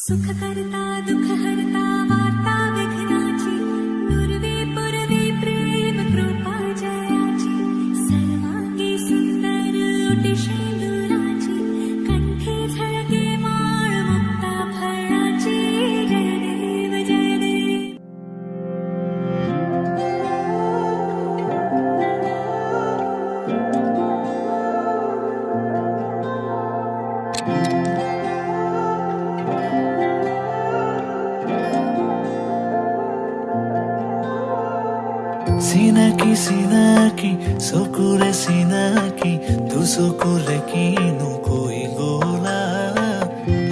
सुख करता दुख हरता वार्ता विघ्नाची पूर्वी पूर्वी प्रेम कृपा जयाची सर्वांगी सुंदर ओटी शेंदुराची कंठी झळके माळ मुक्ता फळाची जय देव जय देव. Sinaki, sokure sinaki, tu sokure kinu koi gola.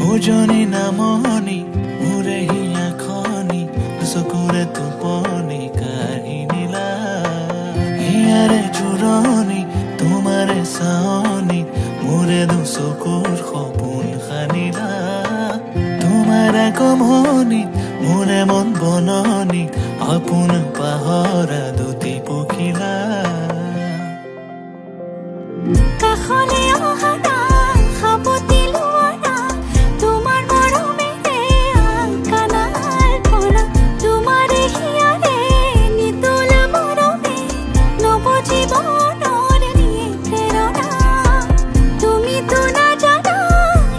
Ojoni namoni, mure hiya khoni, tu sokure tu poni kahinila. Hiyare churoni, tumare saoni, mure du sokur khopun khanila. Tumare komoni, mure mon bononi. আপন পাহরা দুটি পখিলা কাখলে অহানা খাবতি লোৱানা তোমাৰ মৰমেৰে Canal পনা তোমাৰ হিয়াৰে নিতুল মৰমে নব জীৱনৰ নিয়ে প্ৰেৰণা তুমি তো নাজানা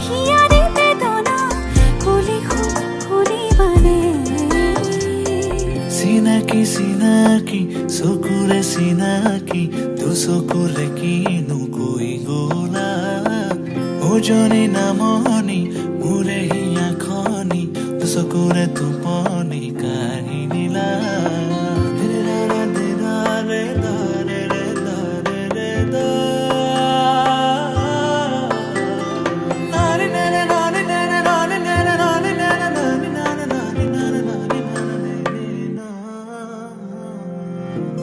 হিয়াৰে বেদনা কলি খুলি বানে Sinaki, sokure sinaki, tu sokure kinu koi gola. Ojoni namoni, mure hiya khoni, tu sokure tu poni kahinila.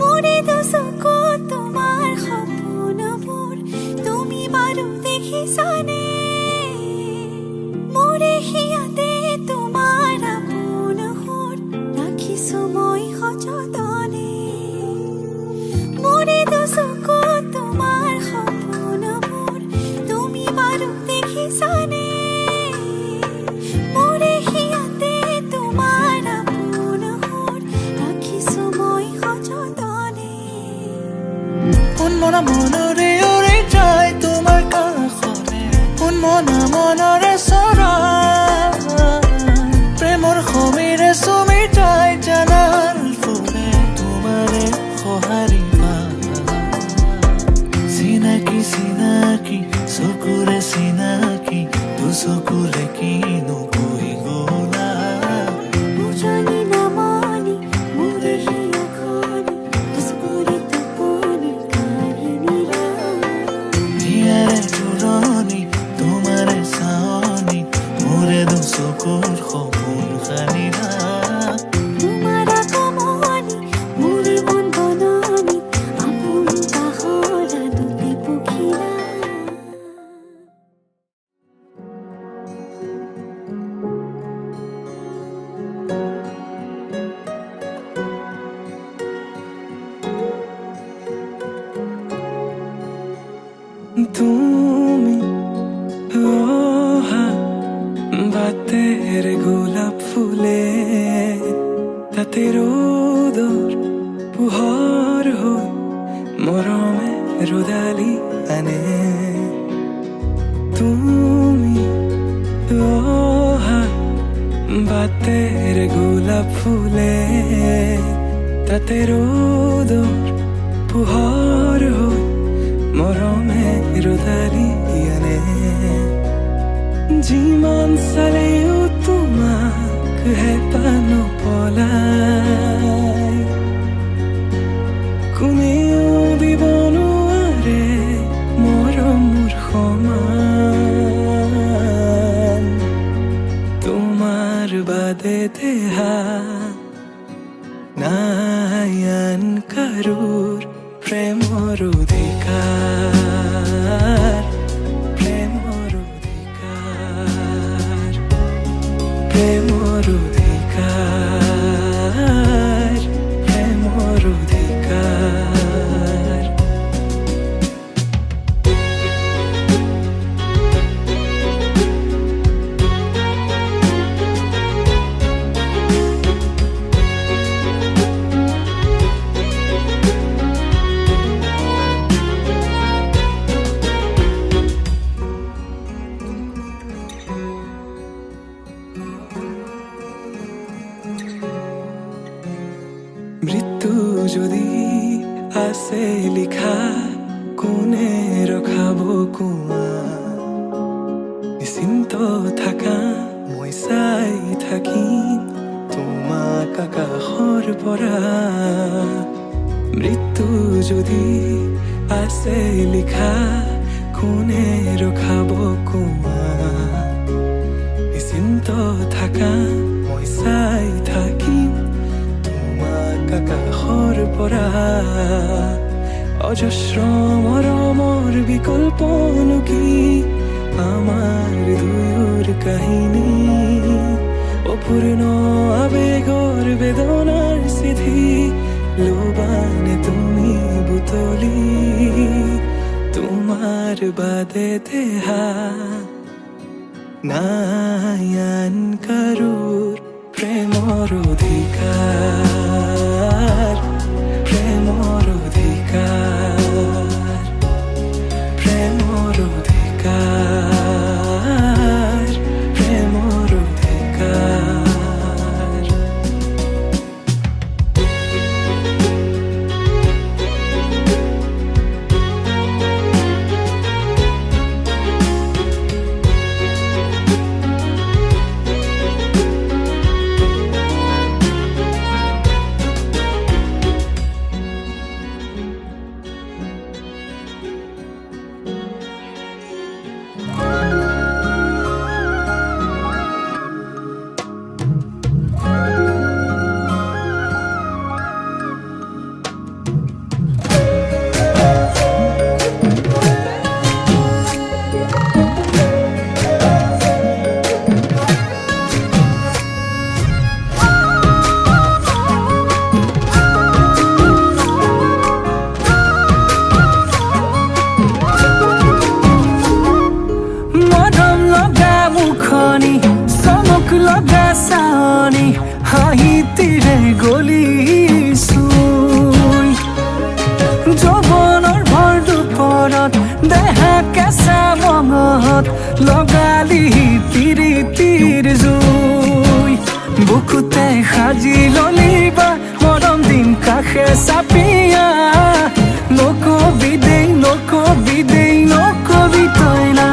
মোরে দুচকু তোমাৰ সপোনবোৰ তুমি বাৰু দেখিছানে মোৰে হিয়াতে তোমাৰ আপোন সুৰ ৰাখিছো মই সযতনে মোৰে দুচকু তোমাৰ সপোনবোৰ তুমি বাৰু দেখিছানে মোৰে হিয়াতে তোমাৰ আপোন সুৰ ৰাখিছো মই সযতনে মনা মনৰে উৰি যায় তোমাৰ কাষলে মনা মনৰে চৰা প্ৰেমৰ সমীৰে চুমি যায় জানাৰ ফুলে তোমাৰে সঁহাৰি পা চিনাকি চকুৰে চিনাকি তো চকুৰে কিনো কৈ গলা উজনি নামনি মোৰে হিয়া খনি দুচকুৰে টোপনি কাহিনীৰা হিয়াৰে চুৰণি তোমাৰে চাৱনি মোৰে দু চকুৰ সপোন খানিলা তোমাৰ কমনি মোৰে মন বননি আপোন পাহৰা দুটি পখিলা তুমি অহা বাতেৰ গোলাপ ফুলে তাতে ৰোদৰ পোহৰ হৈ মৰমে ৰোদালি আনে তুমি অহা বাতেৰ গোলাপ ফুলে তাতে ৰোদৰ পোহৰ হৈ মৰমে ৰদালি আনে যিমান চালেও তোমাক হেঁপাহ নপলাই কোনেও দিব নোৱাৰে মৰমৰ সমান তোমাৰ বাদে দেহা নাই আন কাৰোৰ প্ৰেমৰ অধিকাৰ প্ৰেমৰ অধিকাৰ প্ৰেমৰ অধিকাৰ প্ৰেমৰ অধিকাৰ আছে লিখা কোনে ৰখাব কোৱা নিশ্চিন্ত থাকা মই চাই থাকিম তোমাক আকাশৰ পৰা মৃত্যু যদি আছে লিখা কোনে ৰখাব কোৱা নিশ্চিন্ত থাকা মই চাই থাকিম তোমাক আকাশৰ পৰা অজস্ৰ মৰমৰ বিকল্পনো কি আমাৰ দুয়োৰ কাহিনী অপূৰ্ণ আবেগৰ বেদনাৰ চিঠি লোবানে তুমি বুটলি তোমাৰ বাদে দেহা নাই আন কাৰোৰ প্ৰেমৰ অধিকাৰ প্ৰেমৰ অধিকাৰ প্ৰেমৰ অধিকাৰ প্ৰেমৰ অধিকাৰ চমক লগা চানি হাঁহিতিৰে গলিছো যৌৱনৰ ভৰ দুপৰত দেহা কেঁচা মঙত লগালি পিৰিতিৰ জুই বুকুতে সাজি ললিবা মৰম দিম কাষে চাপিয়া নকবি দেই নকবি দেই নকবি তই না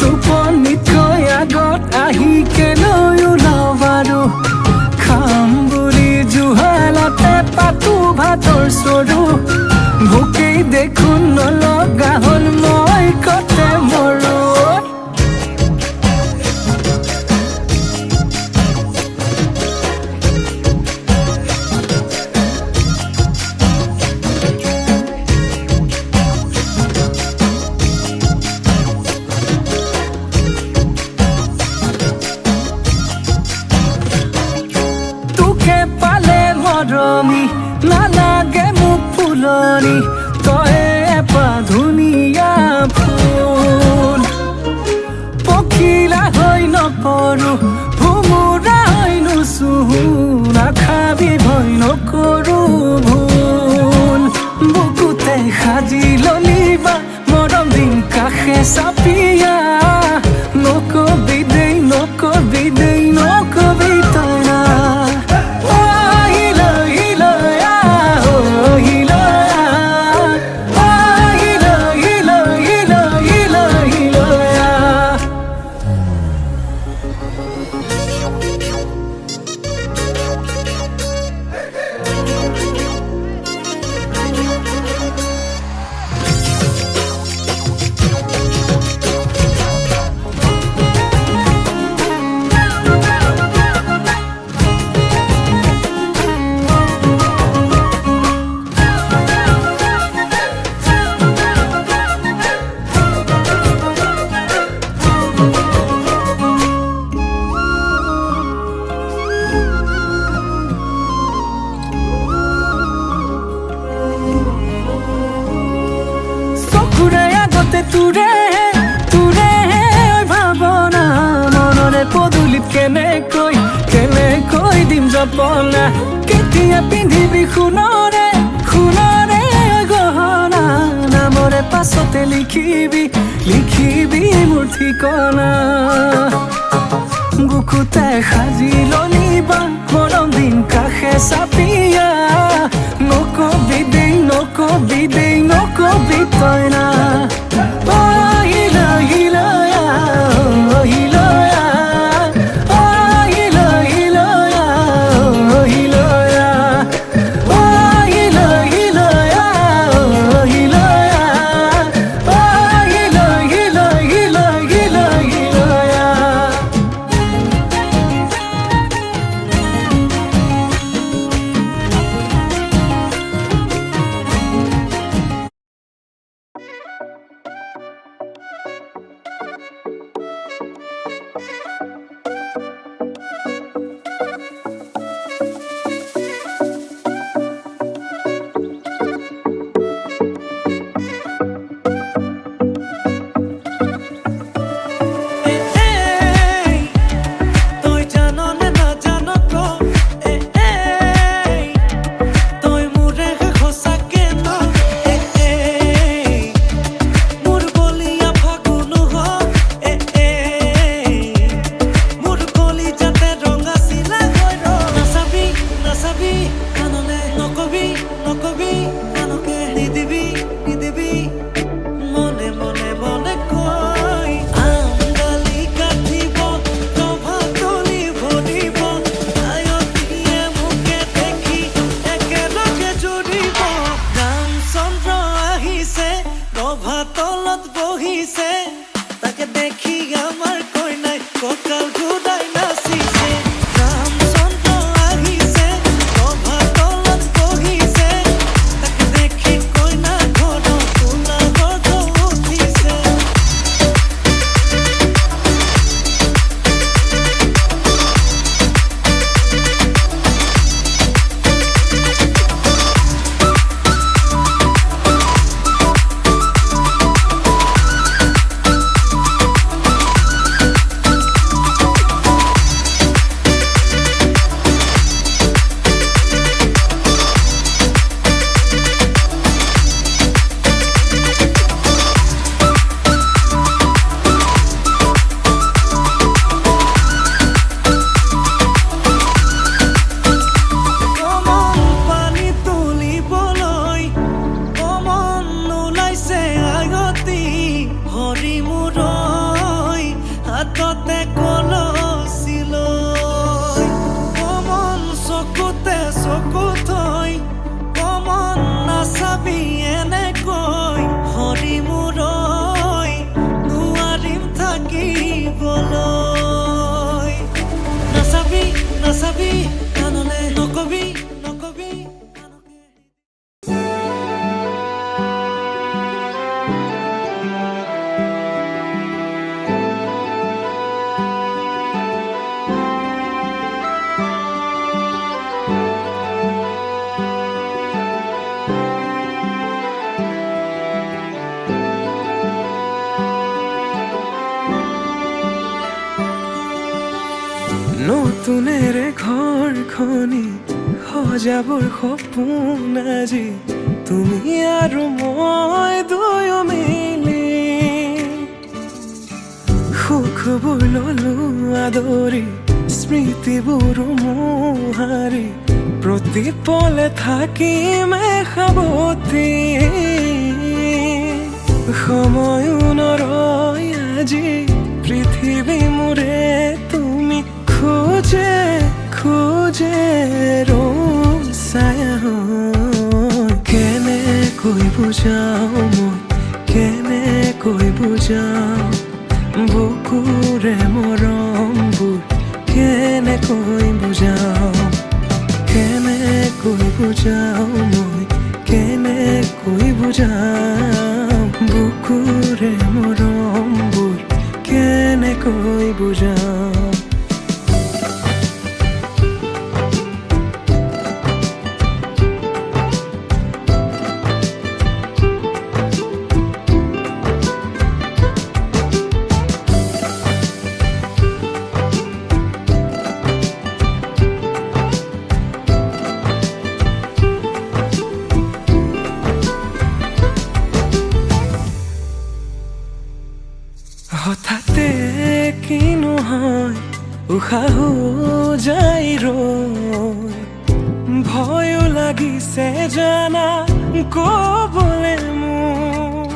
টোপনিতকৈ আগত আহি কেলৈও লবাৰো খাম বুলি জুহালতে পাতো ভাতৰ চৰু ভোকেই দেখোন নলগা হ'ল মই কতে মৰো মৰমি নালাগে মোক ফুলনি তই এপা ধুনীয়া ফুল পখিলা হৈ নপৰো ভুমুৰা হৈ নুচুহো নাখাবি ভয় নকৰো ভুল বুকুতে সাজি ললিবা মৰম দিম কাষে চাপিয়া নকবি দেই নকবি দেই নকবি তই না জপনা কেতিয়া পিন্ধিবি সোণৰে সোণৰে গহনা নামৰে পাছতে লিখিবি লিখিবি মোৰ ঠিকনা বুকুতে সাজি ললিবা মৰম দিন কাষে চাপিয়া নকবি তই না নতুনেৰে ঘৰখনি সজাবৰ সপোন আজি তুমি আৰু মই দুয়ো মিলি সুখবোৰ ললো আদৰি স্মৃতিবোৰ মোহাৰি প্ৰতি পলে থাকিম সাৱতি সময়ো নৰয় আজি পৃথিৱী মোৰে তুমি খোজে খোজে ছায়া কেনেকৈ বুজাও মই কেনেকৈ বুজাও বুকুৰে মৰমবোৰ কেনেকৈ বুজাও কেনেকৈ বুজাও মই কেনেকৈ বুজাও বুকুৰে মৰমবোৰ কেনেকৈ বুজাও হঠাতে কিনো হয় উশাহো যাই ৰৈ ভয়ো লাগিছে জানা কবলে মোৰ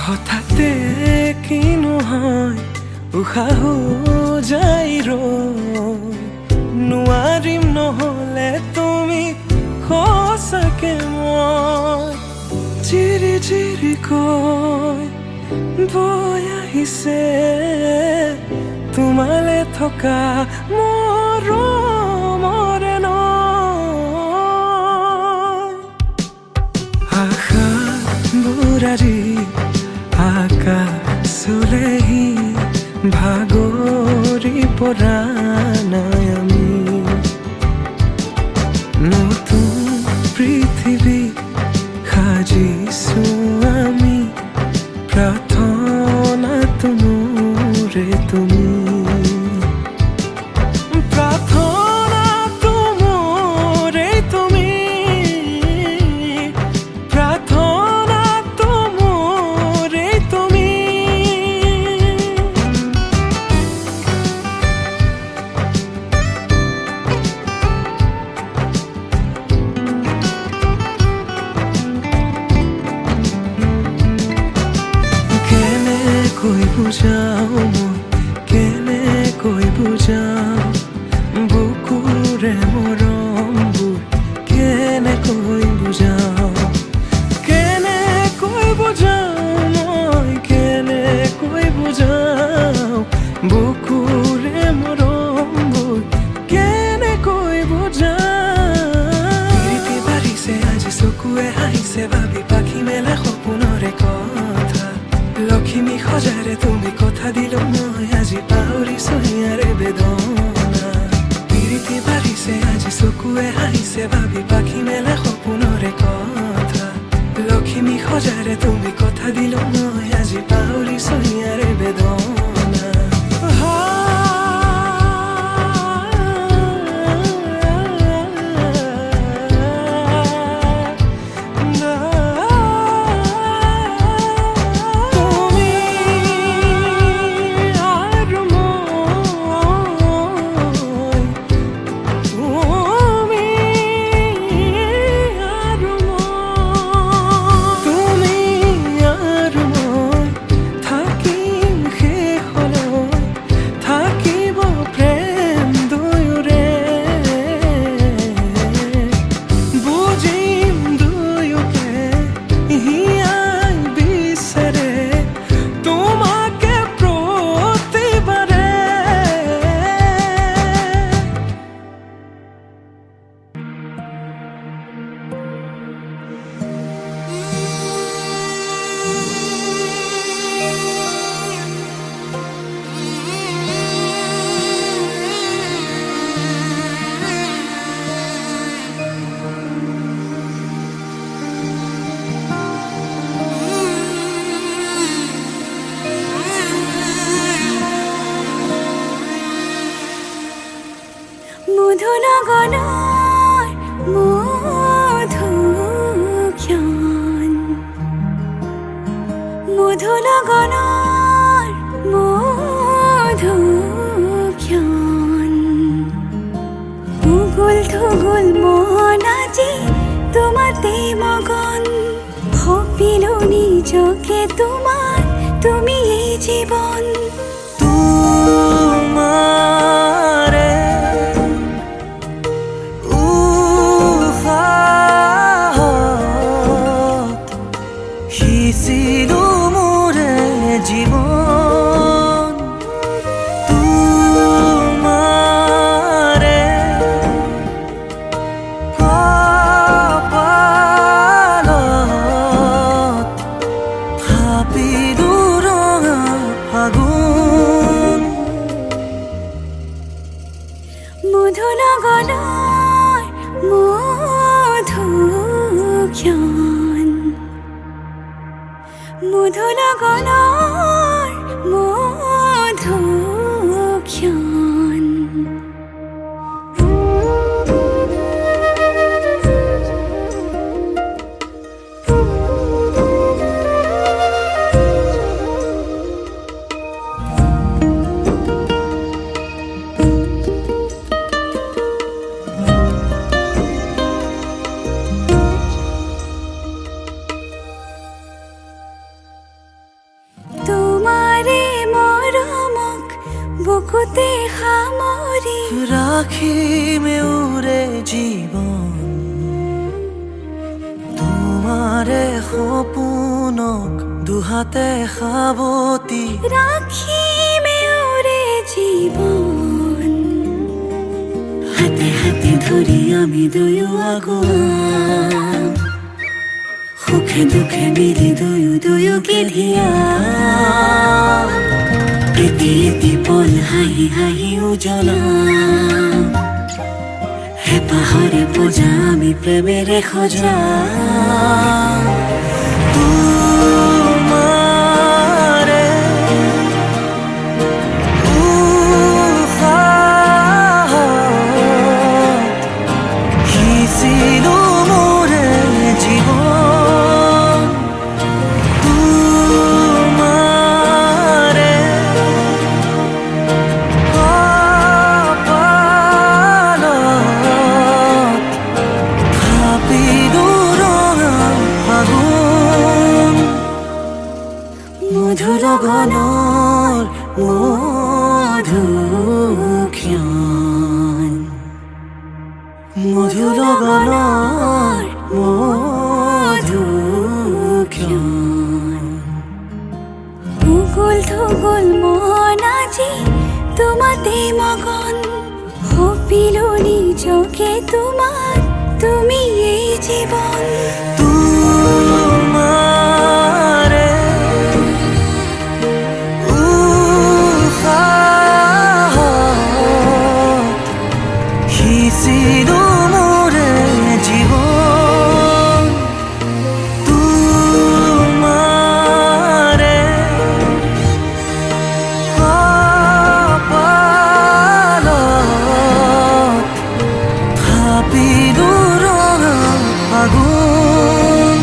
হঠাতে কিনো হয় উশাহো যাই ৰৈ নোৱাৰিম নহলে তুমি সঁচাকে মই চিৰি চিৰি কৈ বৈ আহিছে তোমালে থকা মৰমৰে নৈ আশা বুঢ়াৰী আকাশ চুলেহি ভাগৰি পৰা নাই আমি নতুন পৃথিৱী সাজিছো আমি প্ৰাৰ্থনা তোমৰে তুমি প্ৰাৰ্থনা তোমৰে তুমি প্ৰাৰ্থনা তোমৰে তুমি কেনেকৈ বুজাও মই কেনেকৈ বুজাও বুকুৰে মৰমবোৰ কেনেকৈ বুজাও কেনেকৈ বুজাও মই কেনেকৈ বুজাও বুকুৰে মৰমবোৰ কেনেকৈ বুজাও প্ৰীতি বাঢ়িছে আজি চকুৱে হাঁহিছে ভাবি পাখি মেলা সপোনৰে কথা লক্ষ্মী সজাৰে তুমি কথা দিলো মই আজি পাহৰিছো ইয়াৰে বেদনা প্ৰীতি বাঢ়িছে আজি চকুৱে হাঁহিছে ভাবি পাখি মেলা সপোনৰে কথা লক্ষ্মী সজাৰে তুমি কথা দিলো মই আজি পাহৰিছো ইয়াৰে বেদনা মধুনগৰৰ মধুক্ষণ মধুনগৰৰ মধুক্ষণ উগুল থুগুল মন আজি তোমাতে মগন ভাবিলো নিজকে তোমাৰ তুমি এই জীৱন সিঁচিলো মোৰে জীৱন তোমাৰে কপালত থাপিলো ৰঙা ফাগুন মধুনগৰৰ মধুক্ষণ মধুনগৰৰ মধুক্ষণ ৰাখিমে উৰে জীৱন তোমাৰে সপোনক দুহাতে সাৱটি ৰাখিমে উৰে জীৱন হাতে হাতে ধৰি আমি দুয়ো আগুৱাম সুখে দুখে মিলি দুয়োকে ধিয়াম এটি এটি পল হাঁহি হাঁহি উজ্বলাম হেঁপাহৰে পূজা আমি প্ৰেমেৰে সজাম তোমাৰে উশাহত সিঁচিলো মোৰে জীৱন তোমাৰে কপালত থাপিলো ৰঙা ফাগুন মধুৰ গণৰ মধুক্ষণ মধুৰ গণৰ মধুক্ষণ উগুল থুগুল মন আজি তোমাতে মগন সপিলো নিজকে তোমাৰ তুমি এই জীবন তোমাৰে উশাহত সিঁচিলো মোৰে জীৱন তোমাৰে কপালত থাপিলো ৰঙা ফাগুন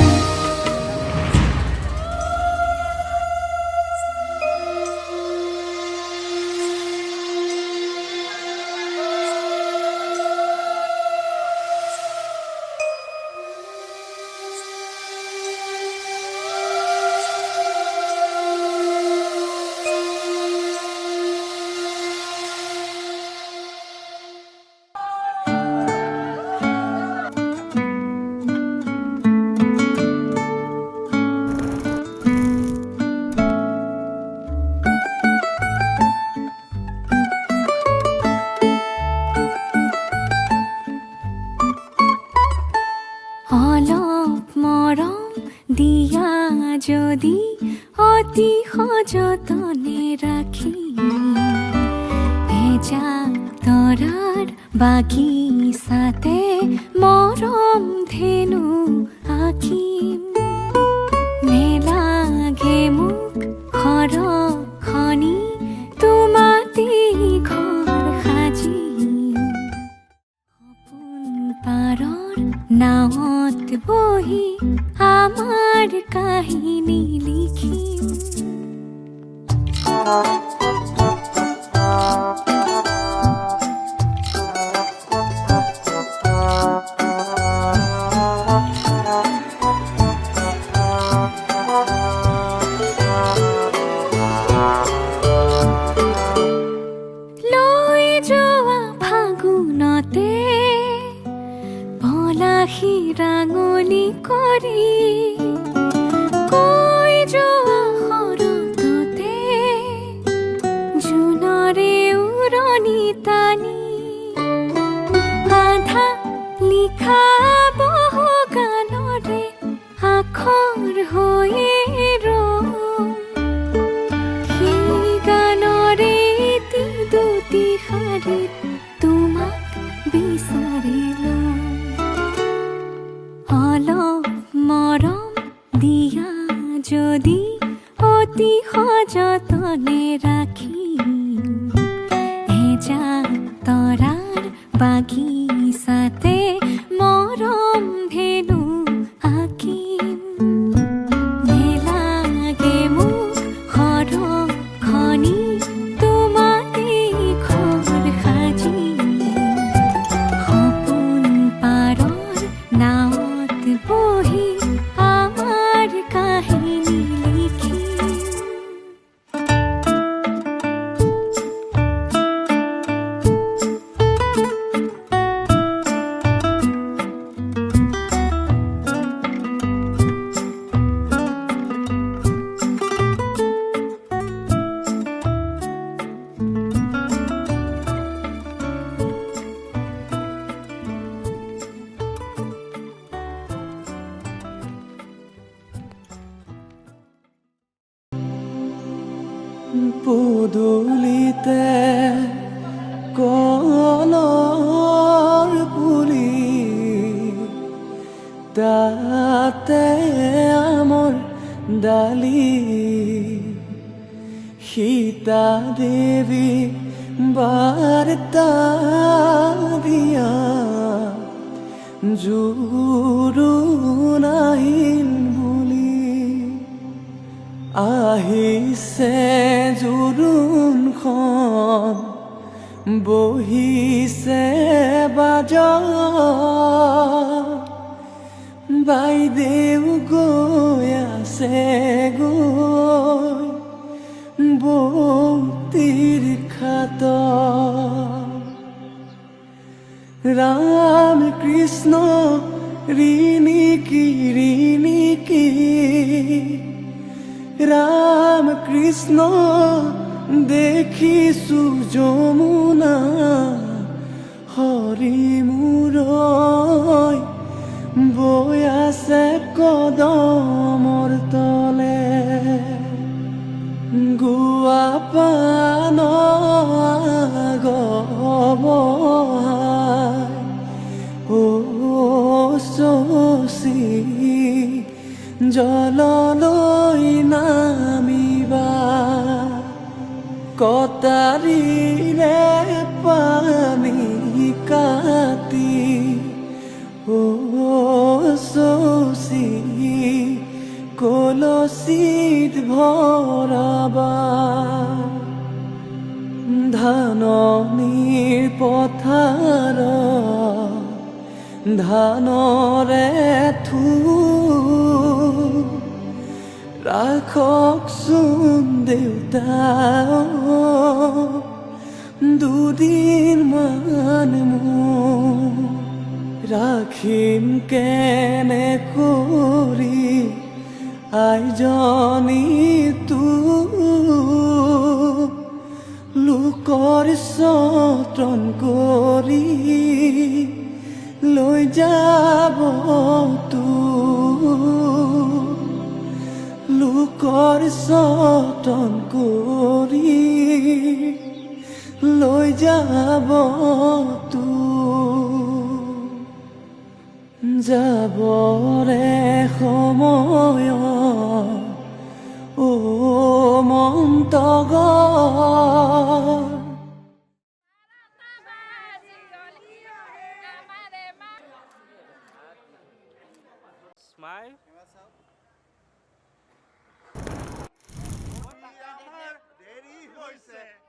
অলপ মৰম দিয়া যদি অতি সযতনে ৰাখি এজাক তৰাৰ বাগিচাতে মৰম ধেনু আঁকিম নেলাগে মোক খৰখনি তোমাতে ঘৰ সাজিম সপোন পাৰৰ নাৱত বহি আমাৰ কাহিনী লিখিম লৈ যোৱা ফাগুনতে পলাশী ৰাঙলী কৰি কৈ যোৱা শৰততে জোনৰে উৰণি টানি আধা লিখা বহু গানৰে আখৰ হৈয়ে ৰম সেই গানৰে এটি দুটি শাৰীত তোমাক বিচাৰিলো অলপ মৰম দিয়া যদি অতি সযতনে ৰাখি এজাক তৰাৰ বাগিচাতে মৰম ধেনু আঁকিম নেলাগে মোক খৰখনি তোমাতে ঘৰ সাজিম সপোন পাৰৰ নাৱত বহি আমাৰ কাহিনী লিখিম। পদূলিতে কলৰ পুলি তাতে আমৰ ডালি সীতা দেৱী বাৰ্তা দিয়া জোৰোণ আহিল বুলি আহিছে জোৰোণখন বহিছে বাজত বাইদেউ গৈ আছে গৈ বৌতিৰ খাত ৰাম কৃষ্ণ ৰিণিকি ৰাম কৃষ্ণ দেখিছো যমুনা হৰি মূৰৈ বৈ আছে কদমৰ তলে গুৱা পান গবহাই ও শশী জললৈ নামিবা কটাৰীৰে পানী কাটি ও শশী কলচীত ভৰাবা ধাননিৰ পথাৰ ধানৰে ৰাখকচোন দেউতা দুদিনমান মোৰ ৰাখিম কেনে কৰি আইজনী লোকৰ যতন কৰি লৈ যাব লোকৰ যতন কৰি লৈ যাব যাবৰে সময় ও মন্তগৰ Smile. দেৰি হৈছে